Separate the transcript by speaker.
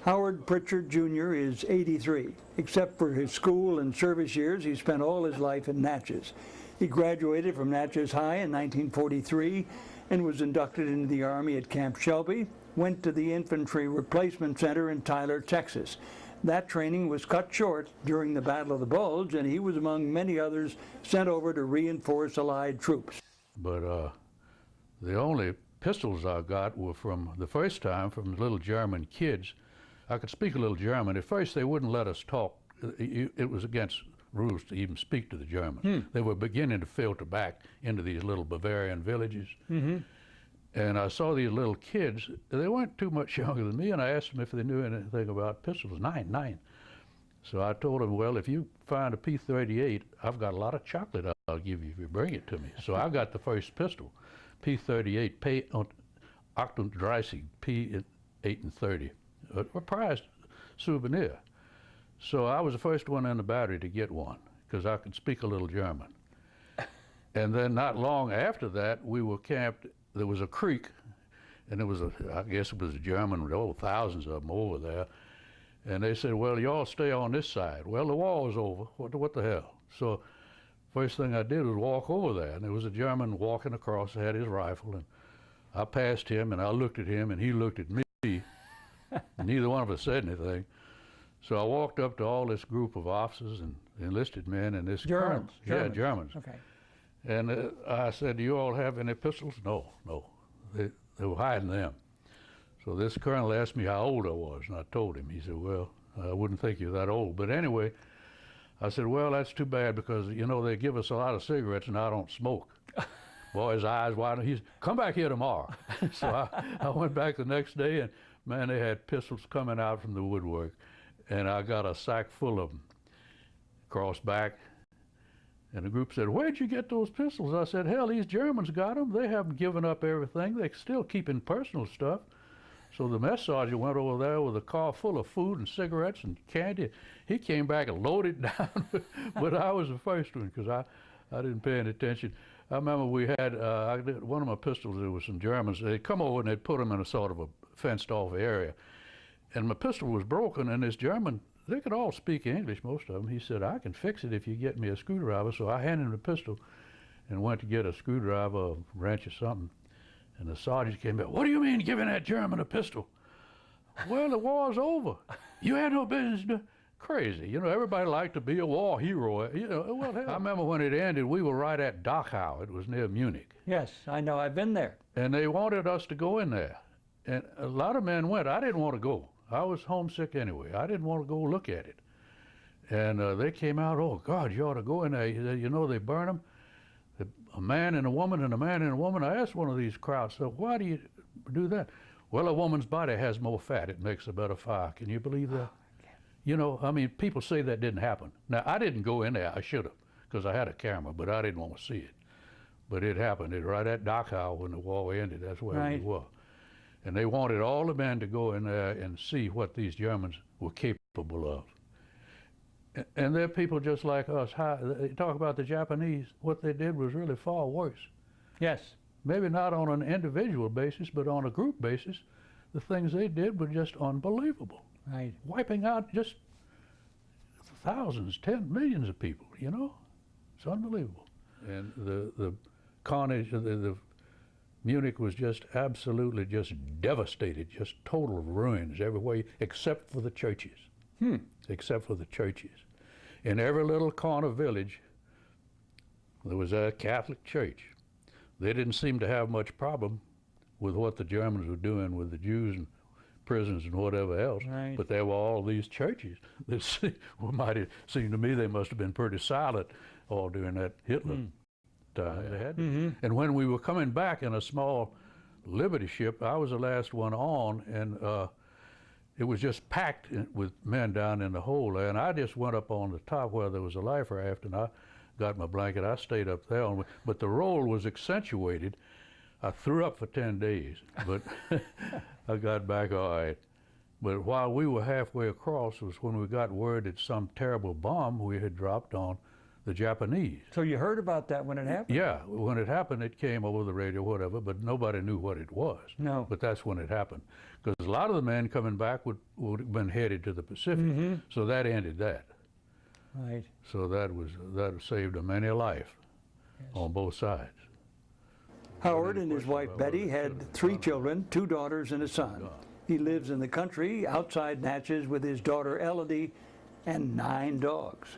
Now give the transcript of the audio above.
Speaker 1: Howard Pritchartt Jr. is 83. Except for his school and service years, he spent all his life in Natchez. He graduated from Natchez High in 1943 and was inducted into the Army at Camp Shelby, went to the Infantry Replacement Center in Tyler, Texas. That training was cut short during the Battle of the Bulge, and he was among many others sent over to reinforce Allied troops.
Speaker 2: But the only pistols I got were from the first time from little German kids. I could speak a little German. At first they wouldn't let us talk. It was against rules to even speak to the Germans. They were beginning to filter back into these little Bavarian villages. And I saw these little kids. They weren't too much younger than me, and I asked them if they knew anything about pistols. Nine. So I told them, well, if you find a P-38, I've got a lot of chocolate I'll give you if you bring it to me. So I got the first pistol, P-38, Octundreißig, P-8 and 30, a prized souvenir. So I was the first one in the battery to get one because I could speak a little German. And then not long after that, we were camped. There was a creek, and it was I guess it was a German, thousands of them over there. And they said, well, y'all stay on this side. Well, the war was over. What the hell? So first thing I did was walk over there, and there was a German walking across, had his rifle, and I passed him, and I looked at him, and he looked at me. Neither one of us said anything. So I walked up to all this group of officers and enlisted men and this
Speaker 1: Germans?
Speaker 2: Yeah, Germans.
Speaker 1: Okay.
Speaker 2: And I said, do you all have any pistols? No. They were hiding them. So this colonel asked me how old I was, and I told him. He said, well, I wouldn't think you're that old. But anyway, I said, well, that's too bad because, you know, they give us a lot of cigarettes and I don't smoke. Boy, his eyes wide open. He said, come back here tomorrow. So I went back the next day, and man, they had pistols coming out from the woodwork. And I got a sack full of them, crossed back. And the group said, where'd you get those pistols? I said, hell, these Germans got them. They haven't given up everything. They're still keeping personal stuff. So the mess sergeant went over there with a car full of food and cigarettes and candy. He came back and loaded down, but I was the first one because I didn't pay any attention. I remember we had, one of my pistols, there was some Germans. They'd come over and they'd put them in a sort of a fenced-off area. And my pistol was broken, and this German, they could all speak English, most of them. He said, I can fix it if you get me a screwdriver. So I handed him the pistol and went to get a screwdriver, a wrench or something. And the sergeant came back, what do you mean giving that German a pistol? Well, the war's over. You had no business crazy. You know, everybody liked to be a war hero. You know, well, hell. I remember when it ended, we were right at Dachau. It was near Munich.
Speaker 1: Yes, I know. I've been there.
Speaker 2: And they wanted us to go in there. And a lot of men went. I didn't want to go. I was homesick anyway. I didn't want to go look at it. And they came out, oh, God, you ought to go in there. You know, they burn them. A man and a woman and a man and a woman. I asked one of these crowds, so why do you do that? Well, a woman's body has more fat. It makes a better fire. Can you believe that? You know, I mean, people say that didn't happen. Now, I didn't go in there. I should have, because I had a camera, but I didn't want to see it. But it happened. It right at Dachau when the war ended. That's where we were. And they wanted all the men to go in there and see what these Germans were capable of. And they're people just like us. They talk about the Japanese. What they did was really far worse.
Speaker 1: Yes.
Speaker 2: Maybe not on an individual basis, but on a group basis, the things they did were just unbelievable.
Speaker 1: Right.
Speaker 2: Wiping out just thousands, millions of people, you know? It's unbelievable. And the carnage, the Munich was just absolutely just devastated, just total ruins everywhere, except for the churches. Except for the churches. In every little corner village, there was a Catholic church. They didn't seem to have much problem with what the Germans were doing with the Jews and prisons and whatever else.
Speaker 1: Right.
Speaker 2: But there were all these churches that might have seemed to me they must have been pretty silent all during that Hitler time. They had And when we were coming back in a small Liberty ship, I was the last one on, and it was just packed with men down in the hole there, and I just went up on the top where there was a life raft, and I got my blanket. I stayed up there, but the roll was accentuated. I threw up for 10 days, but I got back all right. But while we were halfway across was when we got word that some terrible bomb we had dropped on the Japanese.
Speaker 1: So you heard about that when it happened?
Speaker 2: Yeah, when it happened, it came over the radio, whatever, but nobody knew what it was.
Speaker 1: No.
Speaker 2: But that's when it happened. Because a lot of the men coming back would have been headed to the Pacific, so that ended that.
Speaker 1: Right.
Speaker 2: So that saved a many a life on both sides.
Speaker 1: Howard and his wife Betty had 3 children, 2 daughters and a son. He lives in the country outside Natchez with his daughter Elodie and 9 dogs.